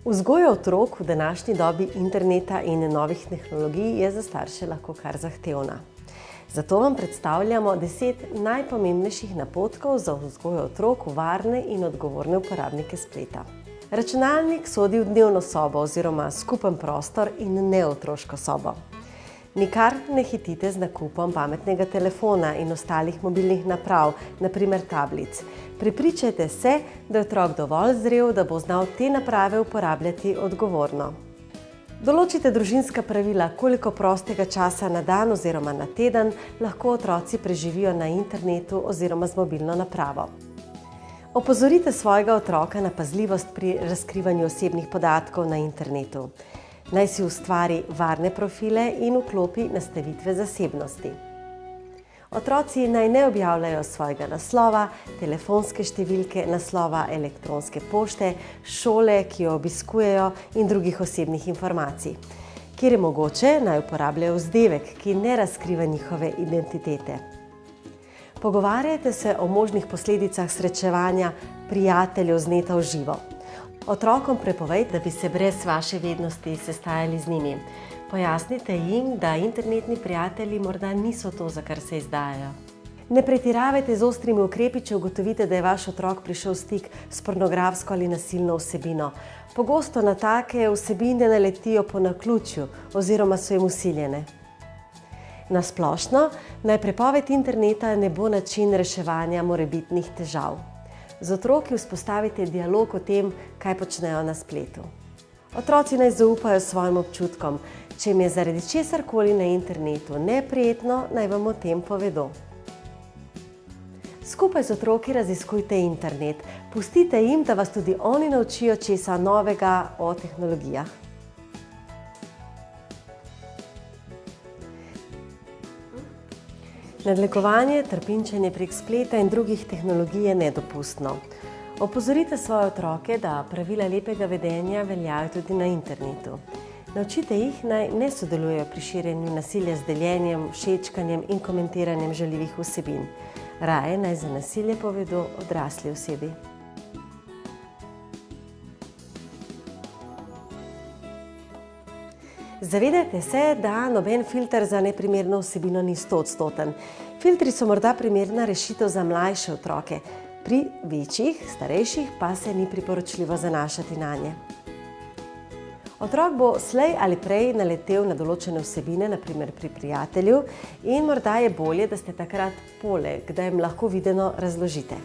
Vzgoja otrok v današnji dobi interneta in novih tehnologij je za starše lahko kar zahtevna. Zato vam predstavljamo 10 najpomembnejših napotkov za vzgojo otrok v varne in odgovorne uporabnike spleta. Računalnik sodi v dnevno sobo oziroma skupen prostor in ne v otroško sobo. Nikar ne hitite z nakupom pametnega telefona in ostalih mobilnih naprav, na primer tablic. Prepričajte se, da je otrok dovolj zrel, da bo znal te naprave uporabljati odgovorno. Določite družinska pravila, koliko prostega časa na dan oziroma na teden lahko otroci preživijo na internetu oziroma z mobilno napravo. Opozorite svojega otroka na pazljivost pri razkrivanju osebnih podatkov na internetu. Naj si ustvari varne profile in vklopi nastavitve zasebnosti. Otroci naj ne objavljajo svojega naslova, telefonske številke, naslova elektronske pošte, šole, ki jo obiskujejo in drugih osebnih informacij. Kjer je mogoče, naj uporabljajo vzdevek, ki ne razkriva njihove identitete. Pogovarjajte se o možnih posledicah srečevanja prijateljev z neta v živo. Otrokom prepovejte, da bi se brez vaše vednosti sestajali z njimi. Pojasnite jim, da internetni prijatelji morda niso to, za kar se izdajajo. Ne pretiravajte z ostrimi ukrepi, če ugotovite, da je vaš otrok prišel v stik s pornografsko ali nasilno vsebino. Pogosto na take vsebine naletijo po naključju oziroma so jim vsiljene. Na splošno, naj prepoved interneta ne bo način reševanja morebitnih težav. Z otroki vzpostavite dialog o tem, kaj počnejo na spletu. Otroci naj zaupajo svojim občutkom. Če jim je zaradi česarkoli na internetu neprijetno, naj vam o tem povedo. Skupaj z otroki raziskujte internet. Pustite jim, da vas tudi oni naučijo česa novega o tehnologijah. Nadlegovanje, trpinčenje prek spleta in drugih tehnologij je nedopustno. Opozorite svoje otroke, da pravila lepega vedenja veljajo tudi na internetu. Naučite jih, naj ne sodelujejo pri širjenju nasilja z deljenjem, všečkanjem in komentiranjem žaljivih vsebin. Raje naj za nasilje povedo odrasli osebi. Zavedajte se, da noben filter za neprimerno vsebino ni 100-odstoten. Filtri so morda primerna rešitev za mlajše otroke, pri večjih, starejših pa se ni priporočljivo zanašati nanje. Otrok bo slej ali prej naletel na določene vsebine, na primer pri prijatelju, in morda je bolje, da ste takrat poleg, da jim lahko videno razložite.